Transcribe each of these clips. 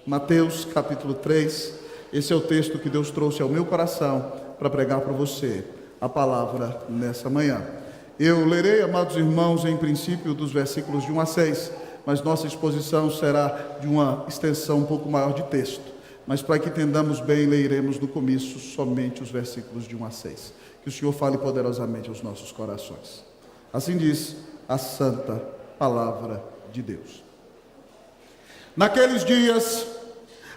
Mateus capítulo 3, esse é o texto que Deus trouxe ao meu coração para pregar para você a palavra nessa manhã. Eu lerei, amados irmãos, em princípio dos versículos de 1 a 6, mas nossa exposição será de uma extensão um pouco maior de texto. Mas para que entendamos bem, leremos no começo somente os versículos de 1 a 6. Que o Senhor fale poderosamente aos nossos corações. Assim diz a santa palavra de Deus. Naqueles dias,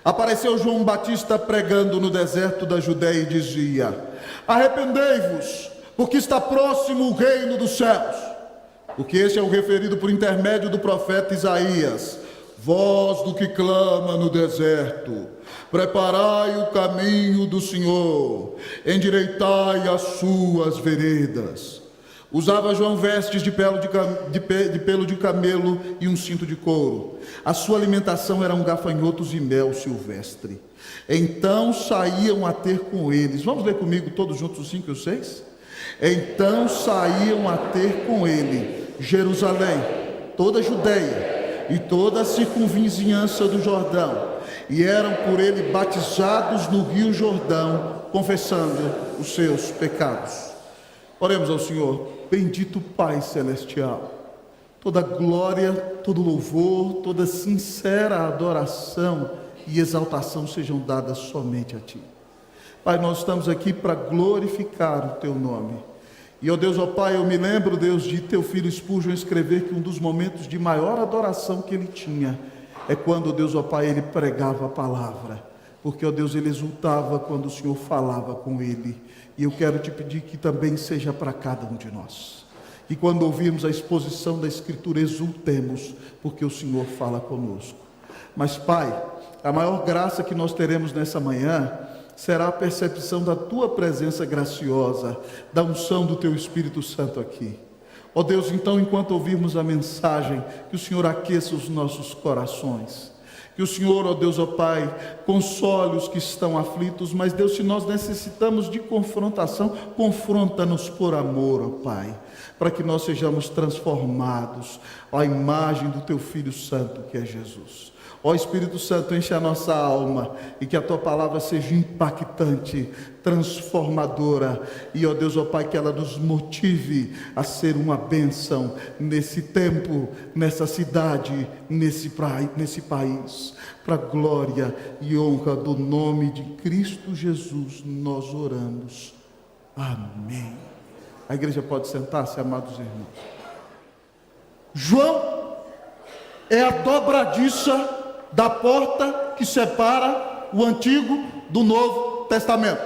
apareceu João Batista pregando no deserto da Judeia e dizia: arrependei-vos, porque está próximo o reino dos céus. Porque este é o referido por intermédio do profeta Isaías: voz do que clama no deserto, preparai o caminho do Senhor, endireitai as suas veredas. Usava João vestes de pelo de camelo e um cinto de couro. A sua alimentação eram gafanhotos e mel silvestre. Então saíam a ter com eles. Vamos ler comigo todos juntos os 5 e os 6? Então saíam a ter com ele Jerusalém, toda a Judeia e toda a circunvizinhança do Jordão, e eram por ele batizados no rio Jordão, confessando os seus pecados. Oremos ao Senhor. Bendito Pai Celestial, toda glória, todo louvor, toda sincera adoração e exaltação sejam dadas somente a Ti. Pai, nós estamos aqui para glorificar o Teu nome. E, ó Deus, ó Pai, eu me lembro, Deus, de Teu filho Spurgeon escrever que um dos momentos de maior adoração que ele tinha é quando, ó Deus, ó Pai, ele pregava a palavra. Porque, ó Deus, ele exultava quando o Senhor falava com ele. E eu quero te pedir que também seja para cada um de nós. E quando ouvirmos a exposição da Escritura, exultemos, porque o Senhor fala conosco. Mas, Pai, a maior graça que nós teremos nessa manhã será a percepção da Tua presença graciosa, da unção do Teu Espírito Santo aqui. Ó Deus, então, enquanto ouvirmos a mensagem, que o Senhor aqueça os nossos corações. Que o Senhor, ó Deus, ó Pai, console os que estão aflitos, mas Deus, se nós necessitamos de confrontação, confronta-nos por amor, ó Pai, para que nós sejamos transformados à imagem do Teu Filho Santo, que é Jesus. Ó Espírito Santo, enche a nossa alma e que a Tua palavra seja impactante, transformadora e, ó Deus, ó Pai, que ela nos motive a ser uma bênção nesse tempo, nessa cidade, nesse país. Para a glória e honra do nome de Cristo Jesus, nós oramos. Amém. A igreja pode sentar-se, amados irmãos. João é a dobradiça da porta que separa o Antigo do Novo Testamento.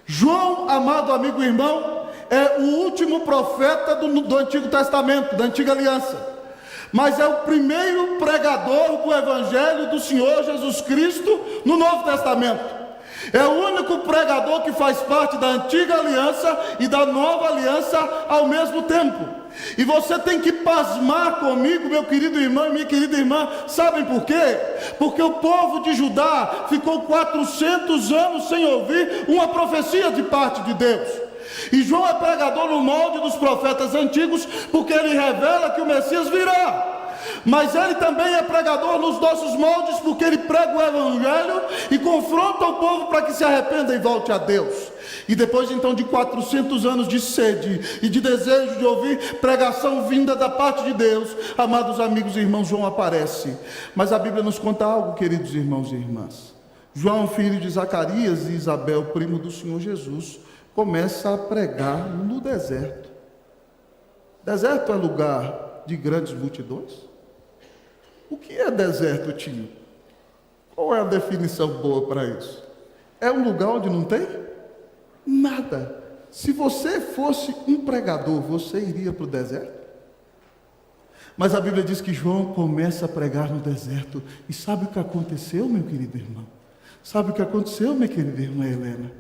João, amado amigo e irmão, é o último profeta do Antigo Testamento, da Antiga Aliança. Mas é o primeiro pregador do Evangelho do Senhor Jesus Cristo no Novo Testamento. É o único pregador que faz parte da Antiga Aliança e da Nova Aliança ao mesmo tempo. E você tem que pasmar comigo, meu querido irmão e minha querida irmã. Sabem por quê? Porque o povo de Judá ficou 400 anos sem ouvir uma profecia de parte de Deus. E João é pregador no molde dos profetas antigos, porque ele revela que o Messias virá. Mas ele também é pregador nos nossos moldes, porque ele prega o Evangelho e confronta o povo para que se arrependa e volte a Deus. E depois então de 400 anos de sede e de desejo de ouvir pregação vinda da parte de Deus, amados amigos e irmãos, João aparece. Mas a Bíblia nos conta algo, queridos irmãos e irmãs. João, filho de Zacarias e Isabel, primo do Senhor Jesus, começa a pregar no deserto. Deserto é lugar de grandes multidões? O que é deserto, tio? Qual é a definição boa para isso? É um lugar onde não tem nada. Se você fosse um pregador, você iria para o deserto? Mas a Bíblia diz que João começa a pregar no deserto. E sabe o que aconteceu, meu querido irmão? Sabe o que aconteceu, minha querida irmã Helena?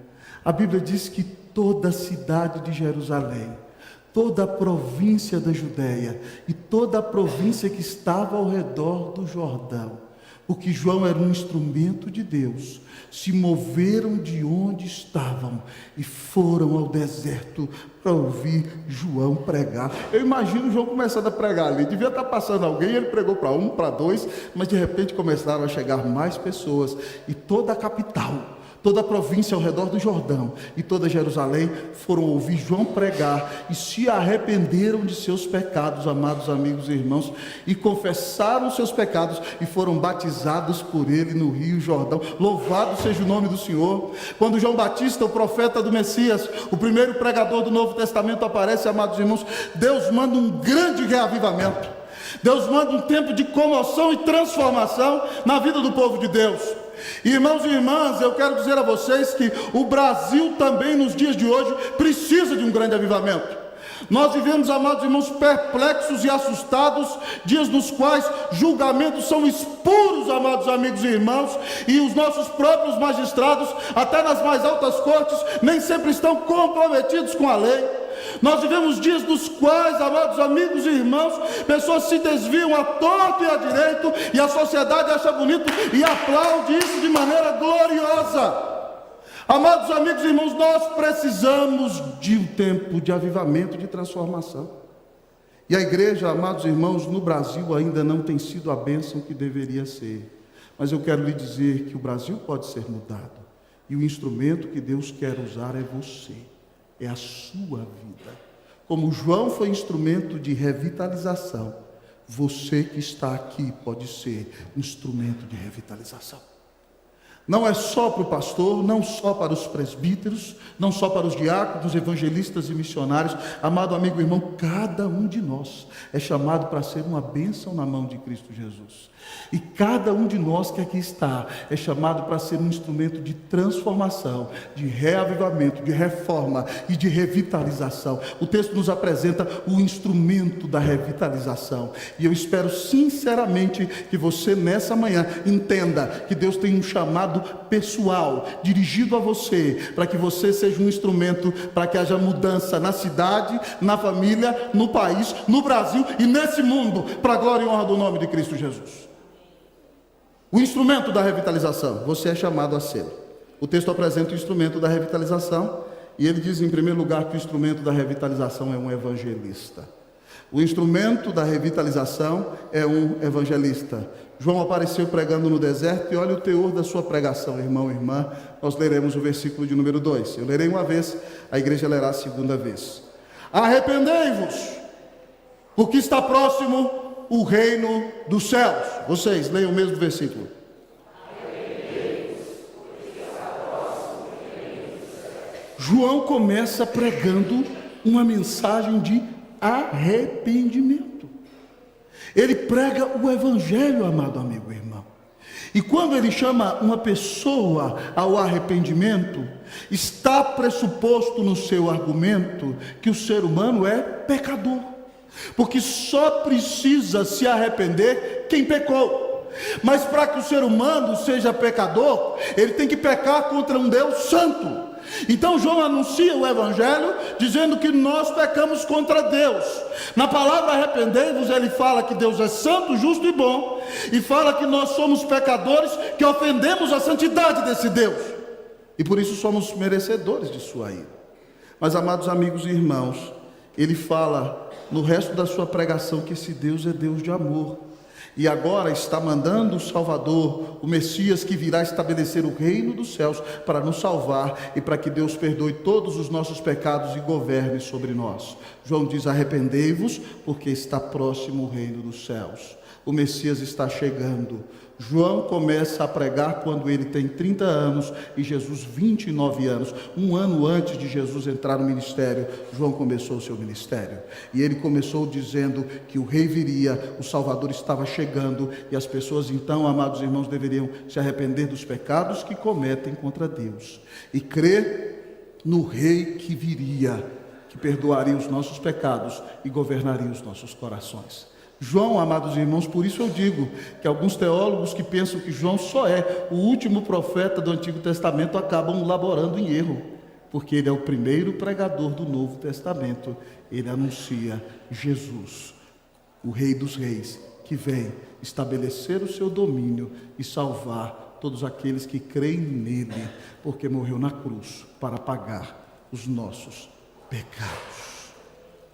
A Bíblia diz que toda a cidade de Jerusalém, toda a província da Judéia e toda a província que estava ao redor do Jordão porque João era um instrumento de Deus, se moveram de onde estavam e foram ao deserto para ouvir João pregar. Eu imagino João começando a pregar ali, devia estar passando alguém, ele pregou para um, para dois, mas de repente começaram a chegar mais pessoas, e toda a capital, toda a província ao redor do Jordão e toda Jerusalém foram ouvir João pregar e se arrependeram de seus pecados, amados amigos e irmãos, e confessaram seus pecados e foram batizados por ele no Rio Jordão. Louvado seja o nome do Senhor. Quando João Batista, o profeta do Messias, o primeiro pregador do Novo Testamento, aparece, amados irmãos, Deus manda um grande reavivamento. Deus manda um tempo de comoção e transformação na vida do povo de Deus. Irmãos e irmãs, eu quero dizer a vocês que o Brasil também nos dias de hoje precisa de um grande avivamento. Nós vivemos, amados irmãos, perplexos e assustados, dias nos quais julgamentos são espuros, amados amigos e irmãos, e os nossos próprios magistrados, até nas mais altas cortes, nem sempre estão comprometidos com a lei. Nós vivemos dias dos quais, amados amigos e irmãos, pessoas se desviam à torto e à direito, e a sociedade acha bonito e aplaude isso de maneira gloriosa. Amados amigos e irmãos, nós precisamos de um tempo de avivamento, de transformação. E a igreja, amados irmãos, no Brasil ainda não tem sido a bênção que deveria ser. Mas eu quero lhe dizer que o Brasil pode ser mudado, e o instrumento que Deus quer usar é você. É a sua vida. Como João foi instrumento de revitalização, você que está aqui pode ser instrumento de revitalização. Não é só para o pastor, não só para os presbíteros, não só para os diáconos, evangelistas e missionários. Amado amigo e irmão, cada um de nós é chamado para ser uma bênção na mão de Cristo Jesus. E cada um de nós que aqui está é chamado para ser um instrumento de transformação, de reavivamento, de reforma e de revitalização. O texto nos apresenta o instrumento da revitalização. E eu espero sinceramente que você nessa manhã entenda que Deus tem um chamado pessoal, dirigido a você, para que você seja um instrumento para que haja mudança na cidade, na família, no país, no Brasil e nesse mundo, para a glória e honra do nome de Cristo Jesus. O instrumento da revitalização, você é chamado a ser. O texto apresenta o instrumento da revitalização, e ele diz em primeiro lugar que o instrumento da revitalização é um evangelista. O instrumento da revitalização é um evangelista. João apareceu pregando no deserto, e olha o teor da sua pregação, irmão e irmã. Nós leremos o versículo de número 2. Eu lerei uma vez, a igreja lerá a segunda vez. Arrependei-vos, porque está próximo o reino dos céus. Vocês leiam o mesmo versículo. João começa pregando uma mensagem de arrependimento. Ele prega o evangelho, amado amigo e irmão. E quando ele chama uma pessoa ao arrependimento, está pressuposto no seu argumento que o ser humano é pecador. Porque só precisa se arrepender quem pecou. Mas para que o ser humano seja pecador, ele tem que pecar contra um Deus santo. Então João anuncia o evangelho dizendo que nós pecamos contra Deus. Na palavra arrependei-vos, ele fala que Deus é santo, justo e bom, e fala que nós somos pecadores que ofendemos a santidade desse Deus, e por isso somos merecedores de sua ira. Mas, amados amigos e irmãos, ele fala no resto da sua pregação que esse Deus é Deus de amor, e agora está mandando o Salvador, o Messias, que virá estabelecer o reino dos céus para nos salvar e para que Deus perdoe todos os nossos pecados e governe sobre nós. João diz: arrependei-vos, porque está próximo o reino dos céus. O Messias está chegando. João começa a pregar quando ele tem 30 anos e Jesus 29 anos. Um ano antes de Jesus entrar no ministério, João começou o seu ministério. E ele começou dizendo que o rei viria, o Salvador estava chegando, e as pessoas então, amados irmãos, deveriam se arrepender dos pecados que cometem contra Deus e crer no rei que viria, que perdoaria os nossos pecados e governaria os nossos corações. João, amados irmãos, por isso eu digo que alguns teólogos que pensam que João só é o último profeta do Antigo Testamento acabam laborando em erro, porque ele é o primeiro pregador do Novo Testamento. Ele anuncia Jesus, o Rei dos Reis, que vem estabelecer o seu domínio e salvar todos aqueles que creem nele, porque morreu na cruz para pagar os nossos pecados.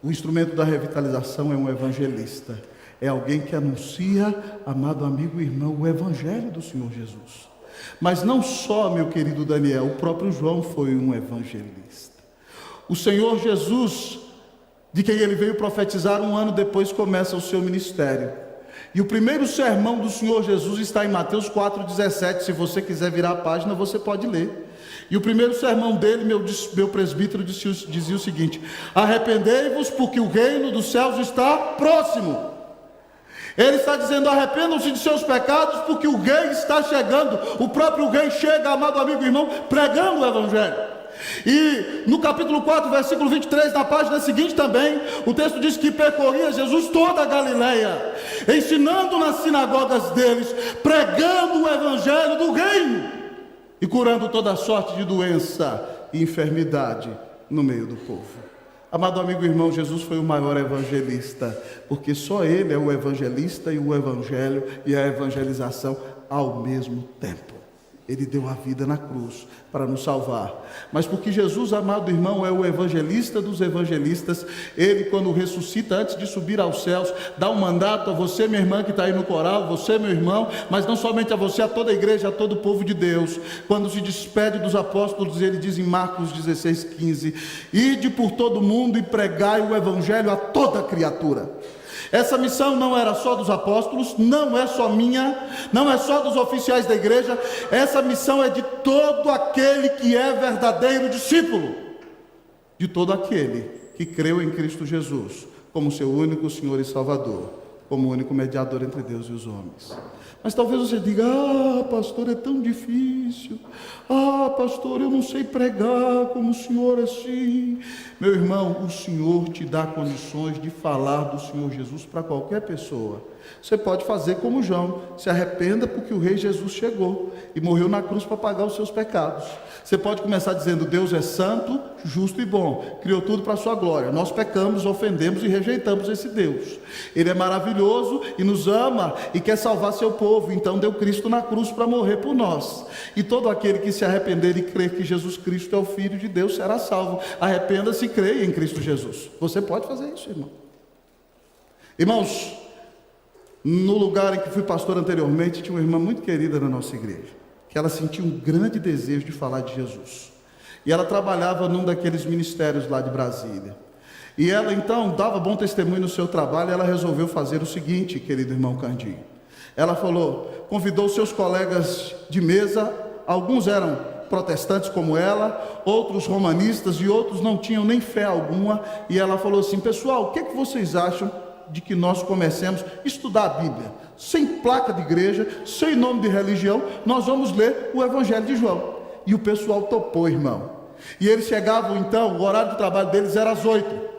O instrumento da revitalização é um evangelista, é alguém que anuncia, amado amigo e irmão, o evangelho do Senhor Jesus. Mas não só, meu querido Daniel, o próprio João foi um evangelista. O Senhor Jesus, de quem ele veio profetizar, um ano depois começa o seu ministério. E o primeiro sermão do Senhor Jesus está em Mateus 4,17. Se você quiser virar a página, você pode ler. E o primeiro sermão dele, meu presbítero, dizia o seguinte: arrependei-vos, porque o reino dos céus está próximo. Ele está dizendo: arrependam-se de seus pecados, porque o rei está chegando. O próprio rei chega, amado amigo e irmão, pregando o evangelho. E no capítulo 4, versículo 23, na página seguinte também, o texto diz que percorria Jesus toda a Galileia, ensinando nas sinagogas deles, pregando o evangelho do reino e curando toda sorte de doença e enfermidade no meio do povo. Amado amigo e irmão, Jesus foi o maior evangelista, porque só ele é o evangelista e o evangelho e a evangelização ao mesmo tempo. Ele deu a vida na cruz para nos salvar. Mas porque Jesus, amado irmão, é o evangelista dos evangelistas, ele, quando ressuscita, antes de subir aos céus, dá um mandato a você, minha irmã que está aí no coral, você, meu irmão, mas não somente a você, a toda a igreja, a todo o povo de Deus. Quando se despede dos apóstolos, ele diz em Marcos 16:15: ide por todo mundo e pregai o evangelho a toda criatura. Essa missão não era só dos apóstolos, não é só minha, não é só dos oficiais da igreja. Essa missão é de todo aquele que é verdadeiro discípulo, de todo aquele que creu em Cristo Jesus como seu único Senhor e Salvador, como único mediador entre Deus e os homens. Mas talvez você diga: ah, pastor, é tão difícil. Ah, pastor, eu não sei pregar como o senhor assim. Meu irmão, o Senhor te dá condições de falar do Senhor Jesus para qualquer pessoa. Você pode fazer como João: se arrependa, porque o rei Jesus chegou e morreu na cruz para pagar os seus pecados. Você pode começar dizendo: Deus é santo, justo e bom, criou tudo para a sua glória. Nós pecamos, ofendemos e rejeitamos esse Deus. Ele é maravilhoso e nos ama e quer salvar seu povo, então deu Cristo na cruz para morrer por nós. E todo aquele que se arrepender e crer que Jesus Cristo é o Filho de Deus será salvo. Arrependa-se e creia em Cristo Jesus. Você pode fazer isso, irmão. Irmãos, no lugar em que fui pastor anteriormente, tinha uma irmã muito querida na nossa igreja, que ela sentia um grande desejo de falar de Jesus. E ela trabalhava num daqueles ministérios lá de Brasília. E ela então dava bom testemunho no seu trabalho. E ela resolveu fazer o seguinte, querido irmão Candinho. Ela falou, convidou seus colegas de mesa, alguns eram protestantes como ela, outros romanistas e outros não tinham nem fé alguma. E ela falou assim: pessoal, o que vocês acham de que nós comecemos a estudar a Bíblia? Sem placa de igreja, sem nome de religião, nós vamos ler o Evangelho de João. E o pessoal topou, irmão. E eles chegavam então, o horário de trabalho deles era às 8.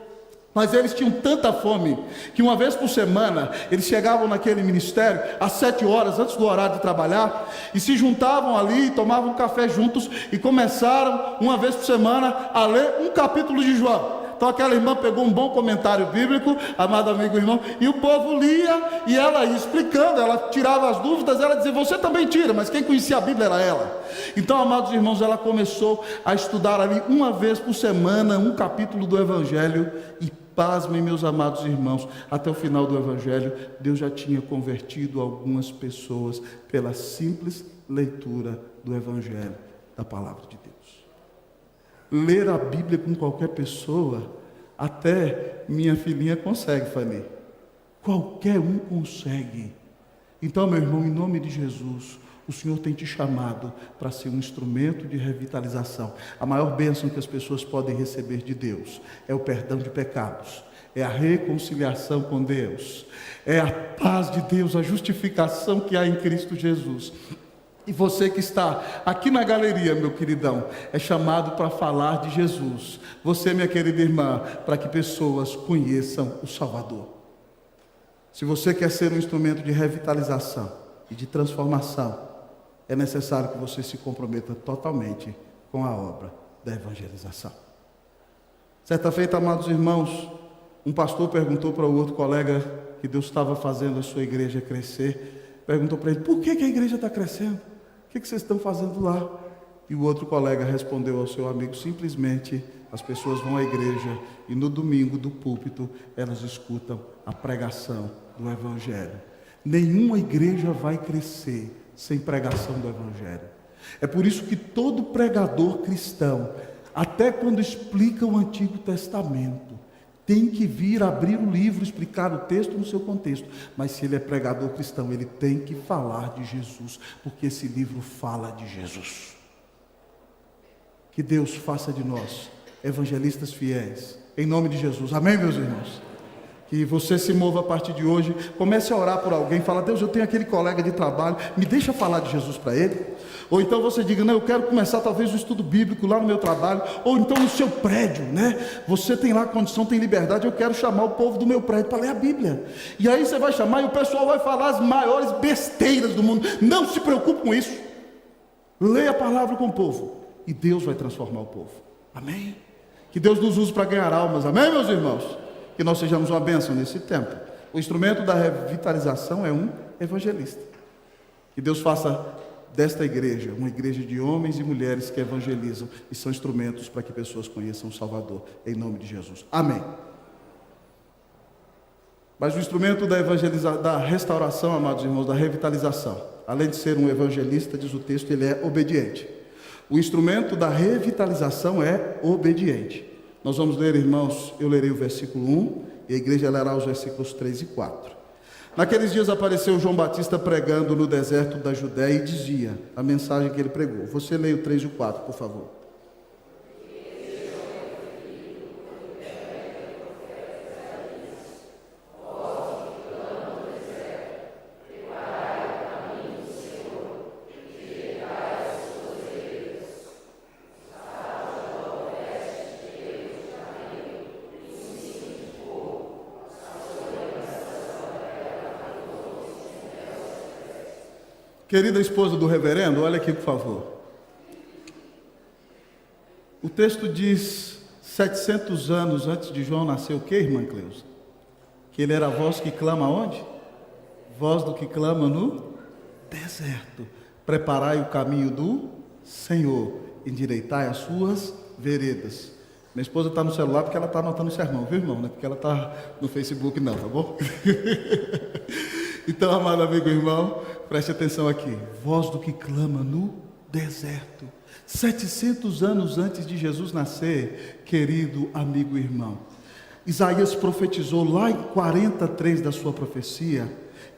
Mas eles tinham tanta fome, que uma vez por semana, eles chegavam naquele ministério, às 7 horas, antes do horário de trabalhar, e se juntavam ali, tomavam café juntos, e começaram, uma vez por semana, a ler um capítulo de João. Então aquela irmã pegou um bom comentário bíblico, amado amigo e irmão, e o povo lia, e ela ia explicando, ela tirava as dúvidas, ela dizia: você também tira, mas quem conhecia a Bíblia era ela. Então, amados irmãos, ela começou a estudar ali uma vez por semana, um capítulo do Evangelho, e pasmem, meus amados irmãos, até o final do Evangelho, Deus já tinha convertido algumas pessoas pela simples leitura do Evangelho, da Palavra de Deus. Ler a Bíblia com qualquer pessoa, até minha filhinha consegue, Fanny. Qualquer um consegue. Então, meu irmão, em nome de Jesus, o Senhor tem te chamado para ser um instrumento de revitalização. A maior bênção que as pessoas podem receber de Deus é o perdão de pecados, é a reconciliação com Deus, é a paz de Deus, a justificação que há em Cristo Jesus. E você que está aqui na galeria, meu queridão, é chamado para falar de Jesus. Você, minha querida irmã, para que pessoas conheçam o Salvador. Se você quer ser um instrumento de revitalização e de transformação, é necessário que você se comprometa totalmente com a obra da evangelização. Certa feita, amados irmãos, um pastor perguntou para o outro colega: que Deus estava fazendo a sua igreja crescer, perguntou para ele: por que a igreja está crescendo? O que vocês estão fazendo lá? E o outro colega respondeu ao seu amigo: simplesmente as pessoas vão à igreja e no domingo do púlpito elas escutam a pregação do Evangelho. Nenhuma igreja vai crescer sem pregação do Evangelho. É por isso que todo pregador cristão, até quando explica o Antigo Testamento, tem que vir abrir o livro, explicar o texto no seu contexto. Mas se ele é pregador cristão, ele tem que falar de Jesus, porque esse livro fala de Jesus. Que Deus faça de nós evangelistas fiéis, em nome de Jesus. Amém, meus irmãos? Que você se mova a partir de hoje, comece a orar por alguém, fala: Deus, eu tenho aquele colega de trabalho, me deixa falar de Jesus para ele. Ou então você diga: não, eu quero começar talvez o estudo bíblico lá no meu trabalho, ou então no seu prédio, né? Você tem lá condição, tem liberdade, eu quero chamar o povo do meu prédio para ler a Bíblia. E aí você vai chamar e o pessoal vai falar as maiores besteiras do mundo. Não se preocupe com isso. Leia a palavra com o povo e Deus vai transformar o povo. Amém? Que Deus nos use para ganhar almas. Amém, meus irmãos? Que nós sejamos uma bênção nesse tempo. O instrumento da revitalização é um evangelista. Que Deus faça desta igreja uma igreja de homens e mulheres que evangelizam e são instrumentos para que pessoas conheçam o Salvador, em nome de Jesus. Amém. Mas o instrumento da restauração, amados irmãos, da revitalização, além de ser um evangelista, diz o texto, ele é obediente. O instrumento da revitalização é obediente. Nós vamos ler, irmãos, eu lerei o versículo 1 e a igreja lerá os versículos 3 e 4. Naqueles dias apareceu João Batista pregando no deserto da Judéia e dizia a mensagem que ele pregou. Você leia o 3 e o 4, por favor. Querida esposa do reverendo, olha aqui por favor. O texto diz 700 anos antes de João nascer o que, irmã Cleusa? Que ele era a voz que clama onde? Voz do que clama no deserto. Preparai o caminho do Senhor, endireitai as suas veredas. Minha esposa está no celular porque ela está anotando o sermão, viu, irmão? Não é porque ela está no Facebook não, tá bom? Então, amado amigo e irmão, preste atenção aqui. Voz do que clama no deserto. 700 anos antes de Jesus nascer, querido amigo e irmão, Isaías profetizou lá em 43 da sua profecia,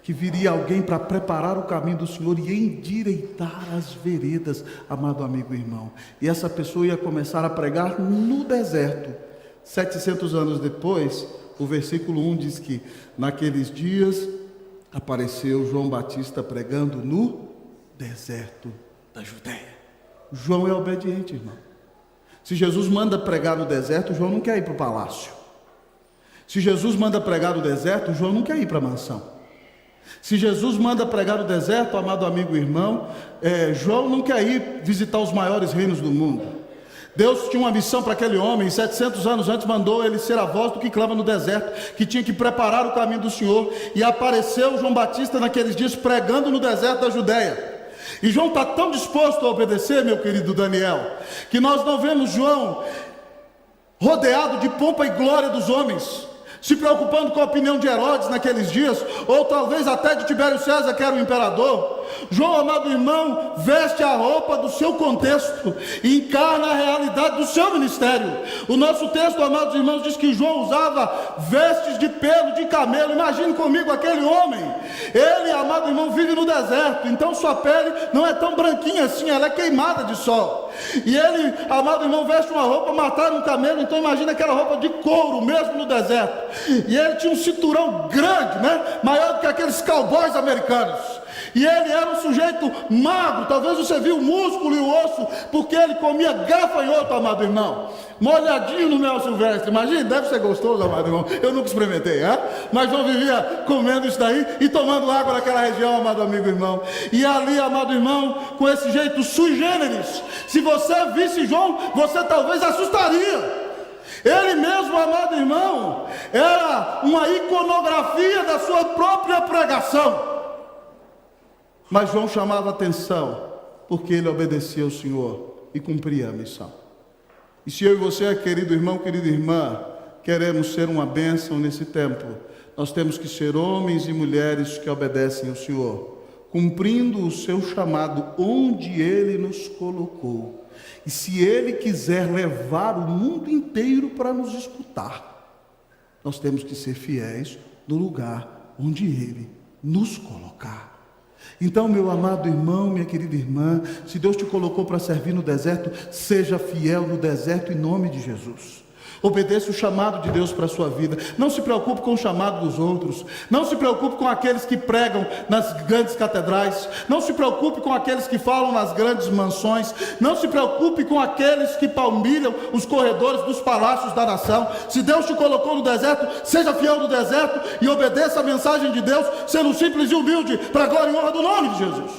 que viria alguém para preparar o caminho do Senhor e endireitar as veredas, amado amigo e irmão. E essa pessoa ia começar a pregar no deserto. 700 anos depois, o versículo 1 diz que naqueles dias apareceu João Batista pregando no deserto da Judéia. João é obediente, irmão. Se Jesus manda pregar no deserto, João não quer ir para o palácio. Se Jesus manda pregar no deserto, João não quer ir para a mansão. Se Jesus manda pregar no deserto, amado amigo e irmão, João não quer ir visitar os maiores reinos do mundo. Deus tinha uma missão para aquele homem, 700 anos antes mandou ele ser a voz do que clama no deserto, que tinha que preparar o caminho do Senhor, e apareceu João Batista naqueles dias pregando no deserto da Judéia. E João está tão disposto a obedecer, meu querido Daniel, que nós não vemos João rodeado de pompa e glória dos homens, se preocupando com a opinião de Herodes naqueles dias, ou talvez até de Tibério César, que era o imperador. João, amado irmão, veste a roupa do seu contexto e encarna a realidade do seu ministério. O nosso texto, amados irmãos, diz que João usava vestes de pelo de camelo. Imagine comigo aquele homem. Ele, amado irmão, vive no deserto, então sua pele não é tão branquinha assim, ela é queimada de sol. E ele, amado irmão, veste uma roupa, mataram um camelo, então imagina aquela roupa de couro mesmo no deserto. E ele tinha um cinturão grande, né? Maior do que aqueles cowboys americanos. E ele era um sujeito magro, talvez você viu o músculo e o osso, porque ele comia gafanhoto, amado irmão, molhadinho no mel silvestre. Imagina, deve ser gostoso, amado irmão. Eu nunca experimentei, mas eu vivia comendo isso daí e tomando água naquela região, amado amigo irmão. E ali, amado irmão, com esse jeito sui generis, se você visse João, você talvez assustaria. Ele mesmo, amado irmão, era uma iconografia da sua própria pregação. Mas João chamava atenção, porque ele obedecia ao Senhor e cumpria a missão. E se eu e você, querido irmão, querida irmã, queremos ser uma bênção nesse tempo, nós temos que ser homens e mulheres que obedecem ao Senhor, cumprindo o seu chamado onde Ele nos colocou. E se Ele quiser levar o mundo inteiro para nos escutar, nós temos que ser fiéis no lugar onde Ele nos colocar. Então, meu amado irmão, minha querida irmã, se Deus te colocou para servir no deserto, seja fiel no deserto em nome de Jesus. Obedeça o chamado de Deus para a sua vida. Não se preocupe com o chamado dos outros. Não se preocupe com aqueles que pregam nas grandes catedrais. Não se preocupe com aqueles que falam nas grandes mansões. Não se preocupe com aqueles que palmilham os corredores dos palácios da nação. Se Deus te colocou no deserto, seja fiel no deserto e obedeça a mensagem de Deus, sendo simples e humilde, para a glória e honra do nome de Jesus.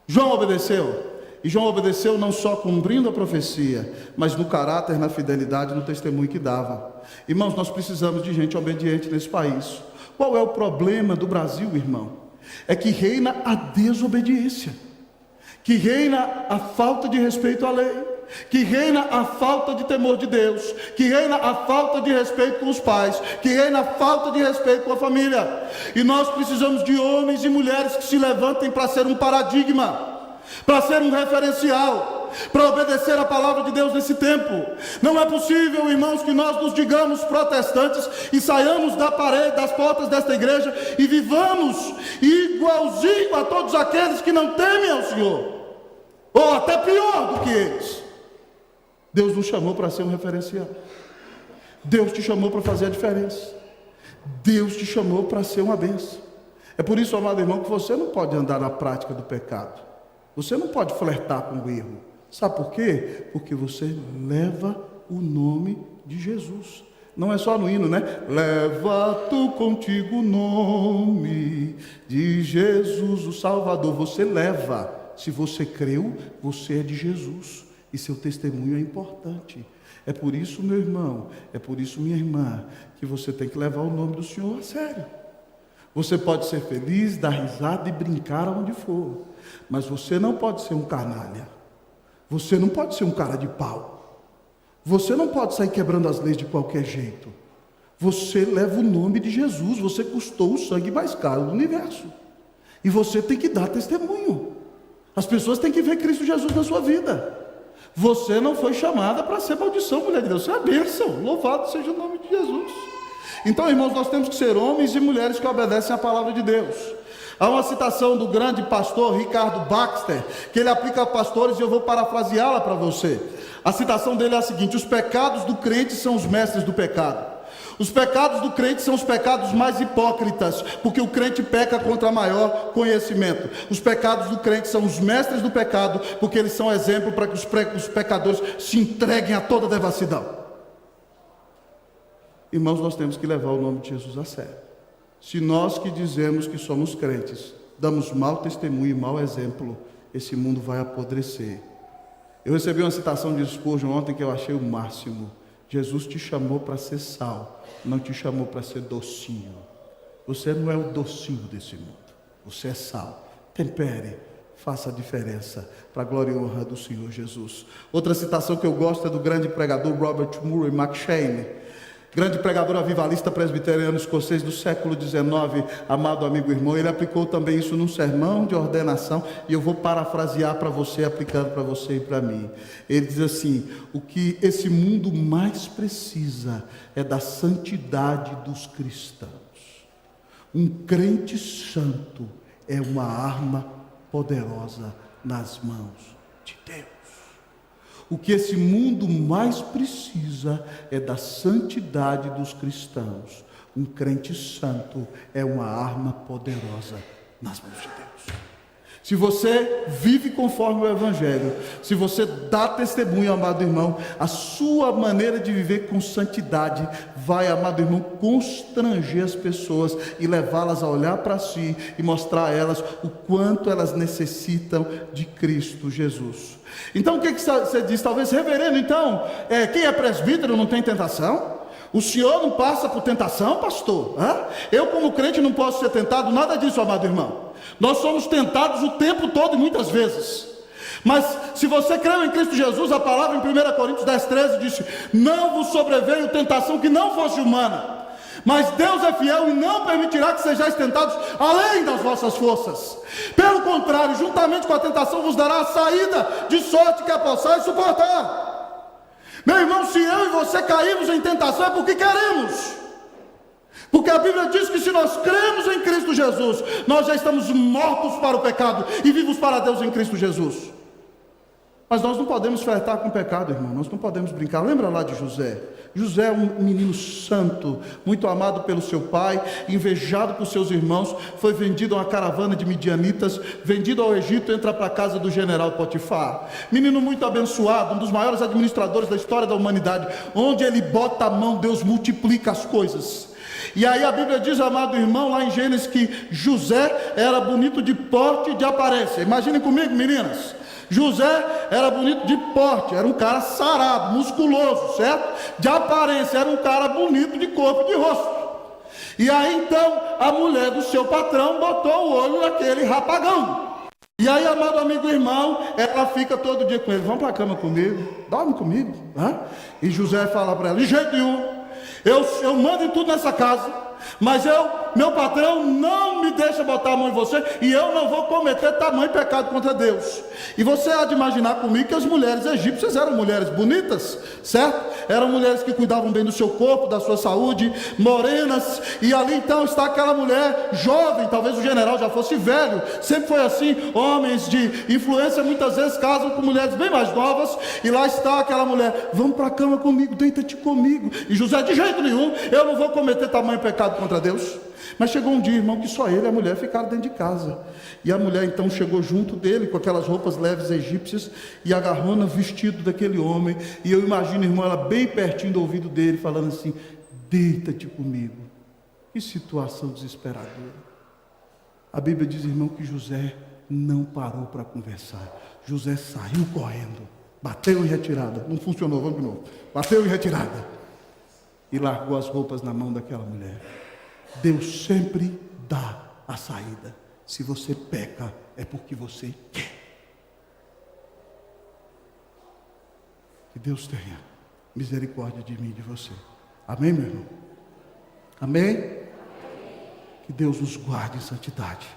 João obedeceu. E João obedeceu não só cumprindo a profecia, mas no caráter, na fidelidade, no testemunho que dava. Irmãos, nós precisamos de gente obediente nesse país. Qual é o problema do Brasil, irmão? É que reina a desobediência, que reina a falta de respeito à lei, que reina a falta de temor de Deus, que reina a falta de respeito com os pais, que reina a falta de respeito com a família. E nós precisamos de homens e mulheres que se levantem para ser um paradigma, para ser um referencial, para obedecer a palavra de Deus nesse tempo. Não é possível, irmãos, que nós nos digamos protestantes e saiamos da parede, das portas desta igreja e vivamos igualzinho a todos aqueles que não temem ao Senhor, ou até pior do que eles. Deus nos chamou para ser um referencial. Deus te chamou para fazer a diferença. Deus te chamou para ser uma bênção. É por isso, amado irmão, que você não pode andar na prática do pecado. Você não pode flertar com o erro. Sabe por quê? Porque você leva o nome de Jesus. Não é só no hino, né? Leva tu contigo o nome de Jesus, o Salvador. Você leva. Se você creu, você é de Jesus. E seu testemunho é importante. É por isso, meu irmão, é por isso, minha irmã, que você tem que levar o nome do Senhor a sério. Você pode ser feliz, dar risada e brincar aonde for, mas você não pode ser um canalha. Você não pode ser um cara de pau. Você não pode sair quebrando as leis de qualquer jeito. Você leva o nome de Jesus. Você custou o sangue mais caro do universo. E você tem que dar testemunho. As pessoas têm que ver Cristo Jesus na sua vida. Você não foi chamada para ser maldição, mulher de Deus. Você é a bênção. Louvado seja o nome de Jesus. Então, irmãos, nós temos que ser homens e mulheres que obedecem à palavra de Deus. Há uma citação do grande pastor Ricardo Baxter, que ele aplica a pastores, e eu vou parafraseá-la para você. A citação dele é a seguinte: os pecados do crente são os mestres do pecado. Os pecados do crente são os pecados mais hipócritas, porque o crente peca contra maior conhecimento. Os pecados do crente são os mestres do pecado, porque eles são exemplo para que os pecadores se entreguem a toda devassidão. Irmãos, nós temos que levar o nome de Jesus a sério. Se nós que dizemos que somos crentes, damos mau testemunho e mau exemplo, esse mundo vai apodrecer. Eu recebi uma citação de Spurgeon ontem que eu achei o máximo. Jesus te chamou para ser sal, não te chamou para ser docinho. Você não é o docinho desse mundo, você é sal. Tempere, faça a diferença, para a glória e honra do Senhor Jesus. Outra citação que eu gosto é do grande pregador Robert Murray McCheyne, grande pregador avivalista presbiteriano escocês do século XIX, amado amigo irmão. Ele aplicou também isso num sermão de ordenação, e eu vou parafrasear para você, aplicando para você e para mim. Ele diz assim: o que esse mundo mais precisa é da santidade dos cristãos. Um crente santo é uma arma poderosa nas mãos de Deus. O que esse mundo mais precisa é da santidade dos cristãos. Um crente santo é uma arma poderosa nas mãos de Deus. se você vive conforme o Evangelho, se você dá testemunho, amado irmão, a sua maneira de viver com santidade vai, amado irmão, constranger as pessoas e levá-las a olhar para si e mostrar a elas o quanto elas necessitam de Cristo Jesus. Então o que você diz? Talvez, reverendo, então, quem é presbítero não tem tentação? O senhor não passa por tentação, pastor? Eu como crente não posso ser tentado? Nada disso, amado irmão. Nós somos tentados o tempo todo e muitas vezes. Mas se você creu em Cristo Jesus, a palavra em 1 Coríntios 10:13 disse: não vos sobreveio tentação que não fosse humana, mas Deus é fiel e não permitirá que sejais tentados além das vossas forças. Pelo contrário, juntamente com a tentação vos dará a saída, de sorte que a possais suportar. Meu irmão, se eu e você caímos em tentação é porque queremos. Porque a Bíblia diz que se nós cremos em Cristo Jesus, nós já estamos mortos para o pecado e vivos para Deus em Cristo Jesus. Mas nós não podemos flertar com o pecado, irmão, nós não podemos brincar. Lembra lá de José? José é um menino santo, muito amado pelo seu pai, invejado por seus irmãos, foi vendido a uma caravana de midianitas, vendido ao Egito, entra para a casa do general Potifar. Menino muito abençoado, um dos maiores administradores da história da humanidade. Onde ele bota a mão, Deus multiplica as coisas. E aí a Bíblia diz, amado irmão, lá em Gênesis, que José era bonito de porte e de aparência. Imaginem comigo, meninas. José era bonito de porte, era um cara sarado, musculoso, certo? De aparência, era um cara bonito de corpo e de rosto. E aí então, a mulher do seu patrão botou o olho naquele rapagão. E aí, amado amigo e irmão, ela fica todo dia com ele: vamos para a cama comigo, dorme comigo. E José fala para ela: de jeito nenhum, eu mando em tudo nessa casa, mas meu patrão não me deixa botar a mão em você, e eu não vou cometer tamanho pecado contra Deus. E você há de imaginar comigo que as mulheres egípcias eram mulheres bonitas, certo? Eram mulheres que cuidavam bem do seu corpo, da sua saúde, morenas. E ali então está aquela mulher jovem, talvez o general já fosse velho. Sempre foi assim, homens de influência muitas vezes casam com mulheres bem mais novas. E lá está aquela mulher: vamos para a cama comigo, deita-te comigo. E José: de jeito nenhum, eu não vou cometer tamanho pecado contra Deus. Mas chegou um dia, irmão, que só ele e a mulher ficaram dentro de casa. E a mulher então chegou junto dele com aquelas roupas leves egípcias e agarrou no vestido daquele homem. E eu imagino, irmão, ela bem pertinho do ouvido dele, falando assim: deita-te comigo. Que situação desesperadora. A Bíblia diz, irmão, que José não parou para conversar. José saiu correndo, bateu em retirada. Não funcionou, vamos de novo. Bateu em retirada e largou as roupas na mão daquela mulher. Deus sempre dá a saída. Se você peca, é porque você quer. Que Deus tenha misericórdia de mim e de você. Amém, meu irmão? Amém? Que Deus nos guarde em santidade,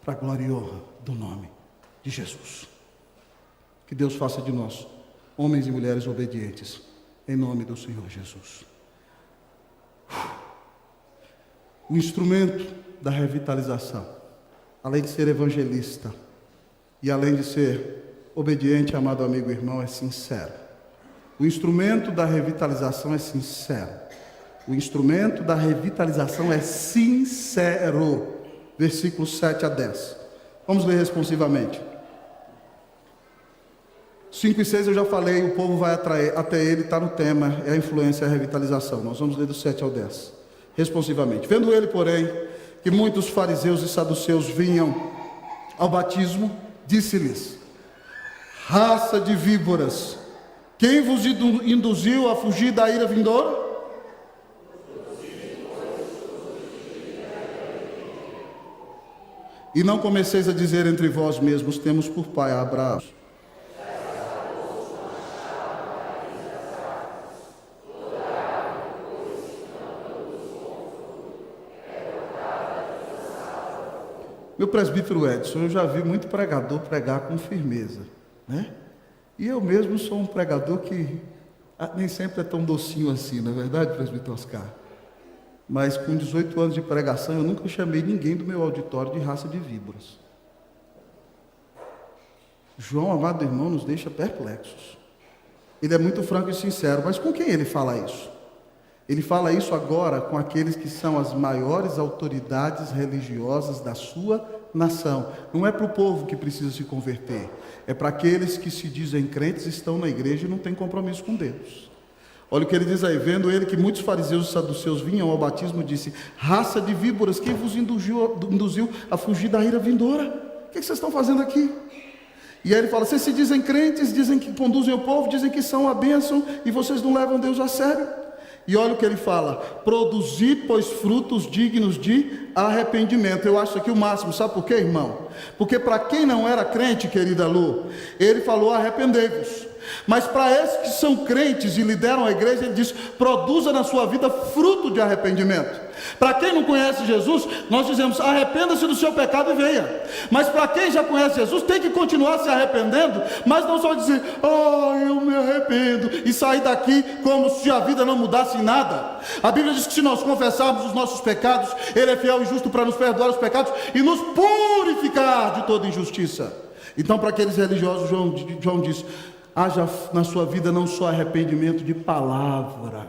para a glória e honra do nome de Jesus. Que Deus faça de nós homens e mulheres obedientes, em nome do Senhor Jesus. O instrumento da revitalização, além de ser evangelista e além de ser obediente, amado amigo e irmão, é sincero. O instrumento da revitalização é sincero. O instrumento da revitalização é sincero. Versículos 7 a 10. Vamos ler responsivamente. 5 e 6 eu já falei, o povo vai até ele, está no tema, é a influência e a revitalização. Nós vamos ler do 7 ao 10. Responsivamente. Vendo ele, porém, que muitos fariseus e saduceus vinham ao batismo, disse-lhes: raça de víboras, quem vos induziu a fugir da ira vindoura? E não comeceis a dizer entre vós mesmos: temos por pai a Abraão. Meu presbítero Edson, eu já vi muito pregador pregar com firmeza, né? E eu mesmo sou um pregador que nem sempre é tão docinho assim, não é verdade, presbítero Oscar? Mas com 18 anos de pregação, eu nunca chamei ninguém do meu auditório de raça de víboras. João, amado irmão, nos deixa perplexos. Ele é muito franco e sincero, mas com quem ele fala isso? Ele fala isso agora com aqueles que são as maiores autoridades religiosas da sua nação. Não é para o povo que precisa se converter, é para aqueles que se dizem crentes, estão na igreja e não têm compromisso com Deus. Olha o que ele diz aí: vendo ele que muitos fariseus e saduceus vinham ao batismo, disse: raça de víboras, quem vos induziu a fugir da ira vindoura? O que vocês estão fazendo aqui? E aí ele fala: vocês se dizem crentes, dizem que conduzem o povo, dizem que são a bênção, e vocês não levam Deus a sério. E olha o que ele fala: produzi, pois, frutos dignos de arrependimento. Eu acho aqui o máximo, sabe por quê, irmão? Porque para quem não era crente, querida Lu, ele falou: arrependei-vos. Mas para esses que são crentes e lideram a igreja, ele diz: produza na sua vida fruto de arrependimento. Para quem não conhece Jesus, nós dizemos: arrependa-se do seu pecado e venha. Mas para quem já conhece Jesus, tem que continuar se arrependendo, mas não só dizer: eu me arrependo, e sair daqui como se a vida não mudasse em nada. A Bíblia diz que se nós confessarmos os nossos pecados, Ele é fiel e justo para nos perdoar os pecados e nos purificar de toda injustiça. Então, para aqueles religiosos, João diz: haja na sua vida não só arrependimento de palavra,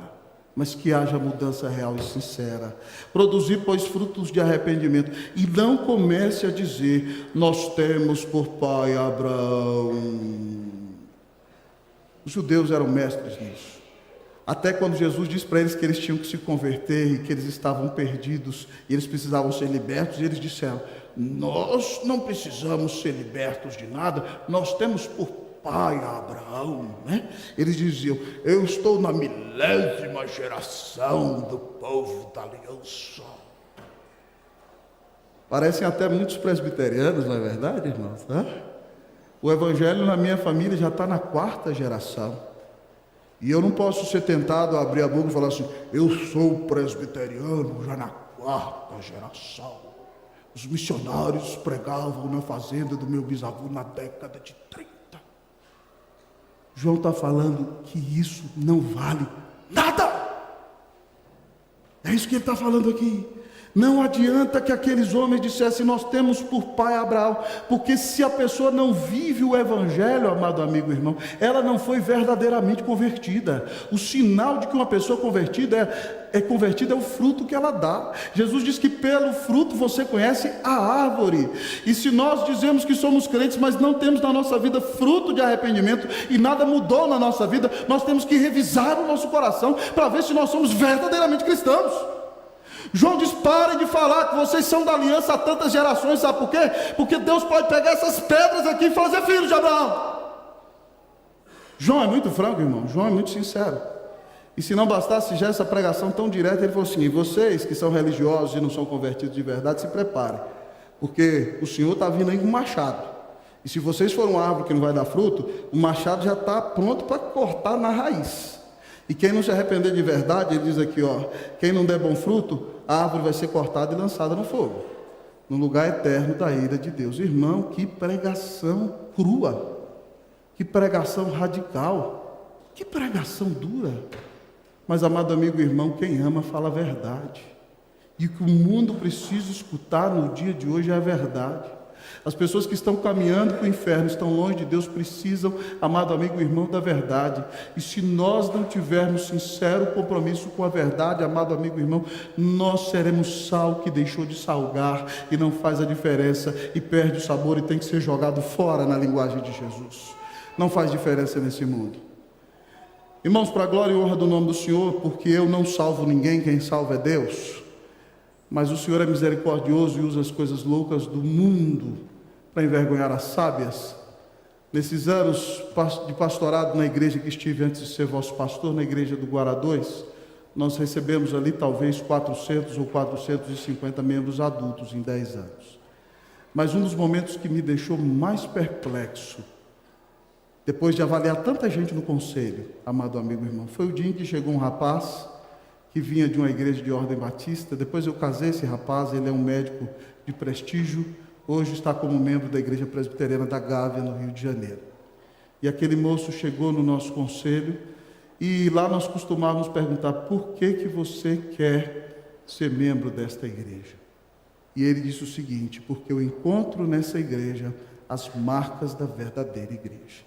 mas que haja mudança real e sincera. Produzir, pois, frutos de arrependimento. E não comece a dizer: nós temos por pai Abraão. Os judeus eram mestres nisso. Até quando Jesus disse para eles que eles tinham que se converter e que eles estavam perdidos e eles precisavam ser libertos, e eles disseram: nós não precisamos ser libertos de nada, nós temos por pai Abraão, né? Eles diziam: eu estou na 1000ª geração do povo da aliança. Parecem até muitos presbiterianos, não é verdade, irmãos? O evangelho na minha família já está na 4ª geração. E eu não posso ser tentado a abrir a boca e falar assim: eu sou presbiteriano já na 4ª geração. Os missionários pregavam na fazenda do meu bisavô na década de 30. João está falando que isso não vale nada. É isso que ele está falando aqui. Não adianta que aqueles homens dissessem: nós temos por pai Abraão, porque se a pessoa não vive o evangelho, amado amigo e irmão, ela não foi verdadeiramente convertida. O sinal de que uma pessoa convertida é o fruto que ela dá. Jesus diz que pelo fruto você conhece a árvore. E se nós dizemos que somos crentes, mas não temos na nossa vida fruto de arrependimento e nada mudou na nossa vida, nós temos que revisar o nosso coração para ver se nós somos verdadeiramente cristãos. João diz: parem de falar que vocês são da aliança há tantas gerações. Sabe por quê? Porque Deus pode pegar essas pedras aqui e fazer filhos de Abraão. João é muito franco, irmão. João é muito sincero. E se não bastasse já essa pregação tão direta, ele falou assim: vocês que são religiosos e não são convertidos de verdade, se preparem, porque o Senhor está vindo aí com um machado. E se vocês forem uma árvore que não vai dar fruto, o machado já está pronto para cortar na raiz. E quem não se arrepender de verdade, ele diz aqui, quem não der bom fruto, a árvore vai ser cortada e lançada no fogo, no lugar eterno da ira de Deus. Irmão, que pregação crua, que pregação radical, que pregação dura. Mas, amado amigo e irmão, quem ama fala a verdade. E o que o mundo precisa escutar no dia de hoje é a verdade. As pessoas que estão caminhando para o inferno, estão longe de Deus, precisam, amado amigo e irmão, da verdade. E se nós não tivermos sincero compromisso com a verdade, amado amigo e irmão, nós seremos sal que deixou de salgar e não faz a diferença e perde o sabor e tem que ser jogado fora, na linguagem de Jesus. Não faz diferença nesse mundo. Irmãos, para a glória e honra do nome do Senhor, porque eu não salvo ninguém, quem salva é Deus. Mas o Senhor é misericordioso e usa as coisas loucas do mundo para envergonhar as sábias. Nesses anos de pastorado na igreja que estive antes de ser vosso pastor, na igreja do Guará 2, nós recebemos ali talvez 400 ou 450 membros adultos em 10 anos. Mas um dos momentos que me deixou mais perplexo, depois de avaliar tanta gente no conselho, amado amigo e irmão, foi o dia em que chegou um rapaz que vinha de uma igreja de ordem batista. Depois eu casei esse rapaz, ele é um médico de prestígio, hoje está como membro da igreja presbiteriana da Gávea, no Rio de Janeiro. E aquele moço chegou no nosso conselho, e lá nós costumávamos perguntar: por que você quer ser membro desta igreja? E ele disse o seguinte: porque eu encontro nessa igreja as marcas da verdadeira igreja.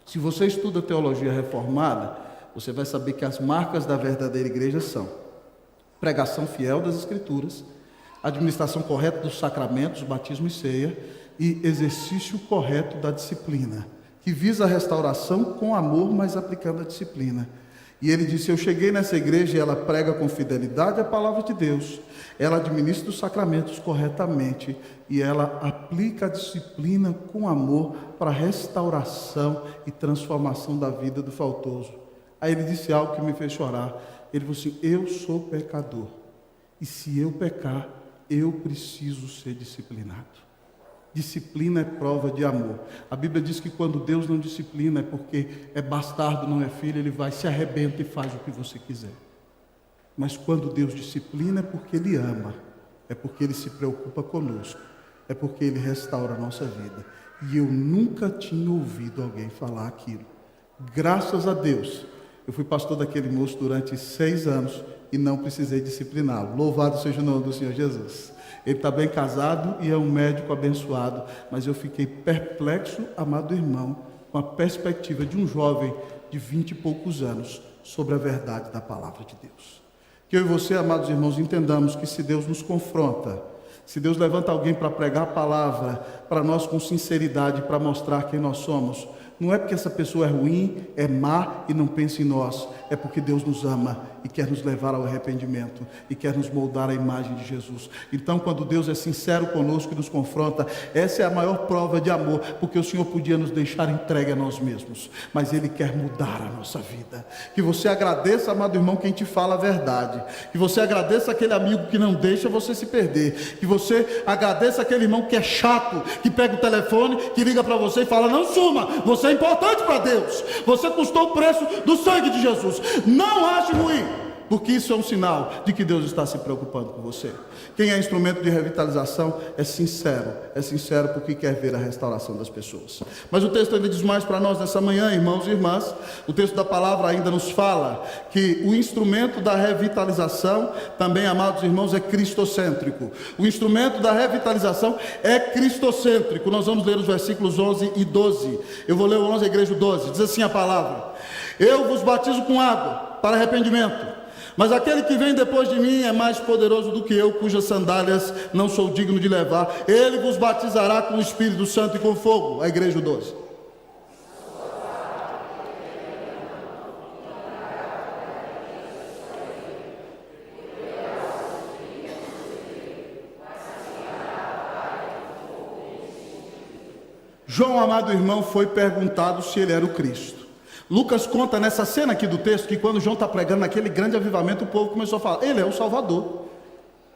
Se você estuda teologia reformada, você vai saber que as marcas da verdadeira igreja são pregação fiel das Escrituras, administração correta dos sacramentos, batismo e ceia, e exercício correto da disciplina, que visa a restauração com amor, mas aplicando a disciplina. E ele disse: eu cheguei nessa igreja e ela prega com fidelidade a palavra de Deus, ela administra os sacramentos corretamente e ela aplica a disciplina com amor para a restauração e transformação da vida do faltoso. Aí ele disse algo que me fez chorar. Ele falou assim: eu sou pecador, e se eu pecar, eu preciso ser disciplinado. Disciplina é prova de amor. A Bíblia diz que quando Deus não disciplina é porque é bastardo, não é filho, ele vai, se arrebenta e faz o que você quiser. Mas quando Deus disciplina é porque Ele ama, é porque Ele se preocupa conosco, é porque Ele restaura a nossa vida. E eu nunca tinha ouvido alguém falar aquilo. Graças a Deus, eu fui pastor daquele moço durante 6 anos e não precisei discipliná-lo. Louvado seja o nome do Senhor Jesus. Ele está bem casado e é um médico abençoado, mas eu fiquei perplexo, amado irmão, com a perspectiva de um jovem de 20 e poucos anos sobre a verdade da palavra de Deus. Que eu e você, amados irmãos, entendamos que se Deus nos confronta, se Deus levanta alguém para pregar a palavra para nós com sinceridade, para mostrar quem nós somos, não é porque essa pessoa é ruim, é má e não pensa em nós, é porque Deus nos ama e quer nos levar ao arrependimento e quer nos moldar à imagem de Jesus. Então, quando Deus é sincero conosco e nos confronta, essa é a maior prova de amor, porque o Senhor podia nos deixar entregue a nós mesmos, mas Ele quer mudar a nossa vida. Que você agradeça, amado irmão, quem te fala a verdade, que você agradeça aquele amigo que não deixa você se perder, que você agradeça aquele irmão que é chato, que pega o telefone, que liga para você e fala: não suma, você é importante para Deus, você custou o preço do sangue de Jesus. Não ache ruim, porque isso é um sinal de que Deus está se preocupando com você. Quem é instrumento de revitalização é sincero porque quer ver a restauração das pessoas. Mas o texto ainda diz mais para nós nessa manhã, irmãos e irmãs. O texto da palavra ainda nos fala que o instrumento da revitalização também, amados irmãos, é cristocêntrico. O instrumento da revitalização é cristocêntrico. Nós vamos ler os versículos 11 e 12. Eu vou ler o 11, a igreja 12. Diz assim a palavra: eu vos batizo com água para arrependimento, mas aquele que vem depois de mim é mais poderoso do que eu, cujas sandálias não sou digno de levar. Ele vos batizará com o Espírito Santo e com fogo. A igreja 12. João, amado irmão, foi perguntado se ele era o Cristo. Lucas conta nessa cena aqui do texto que quando João está pregando naquele grande avivamento, o povo começou a falar: ele é o Salvador.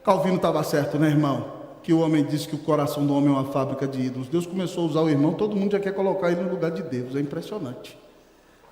Calvino estava certo, né, irmão? Que o homem disse que o coração do homem é uma fábrica de ídolos. Deus começou a usar o irmão, todo mundo já quer colocar ele no lugar de Deus. É impressionante.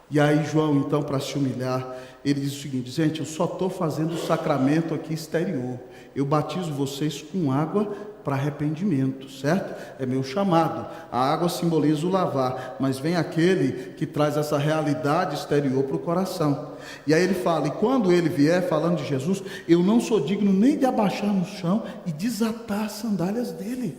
E aí João, então, para se humilhar, ele diz o seguinte: gente, eu só estou fazendo o sacramento aqui exterior. Eu batizo vocês com água para arrependimento, certo? É meu chamado. A água simboliza o lavar, mas vem aquele que traz essa realidade exterior para o coração. E aí ele fala: e quando ele vier, falando de Jesus, eu não sou digno nem de abaixar no chão e desatar as sandálias dele.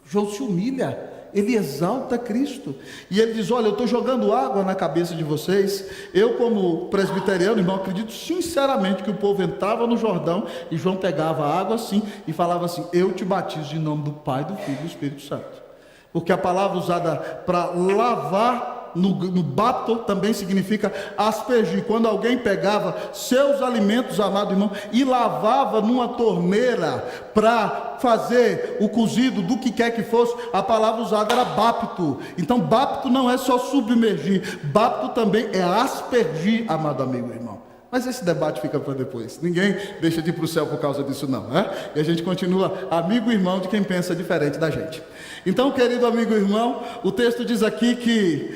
João se humilha, ele exalta Cristo, e ele diz: olha, eu estou jogando água na cabeça de vocês. Eu, como presbiteriano, irmão, acredito sinceramente que o povo entrava no Jordão e João pegava a água assim e falava assim: eu te batizo em nome do Pai, do Filho e do Espírito Santo. Porque a palavra usada para lavar no bapto também significa aspergir. Quando alguém pegava seus alimentos, amado irmão, e lavava numa torneira para fazer o cozido do que quer que fosse, a palavra usada era bapto. Então bapto não é só submergir, bapto também é aspergir, amado amigo e irmão. Mas esse debate fica para depois. Ninguém deixa de ir para o céu por causa disso não, né? E a gente continua amigo e irmão de quem pensa diferente da gente. Então, querido amigo e irmão, o texto diz aqui que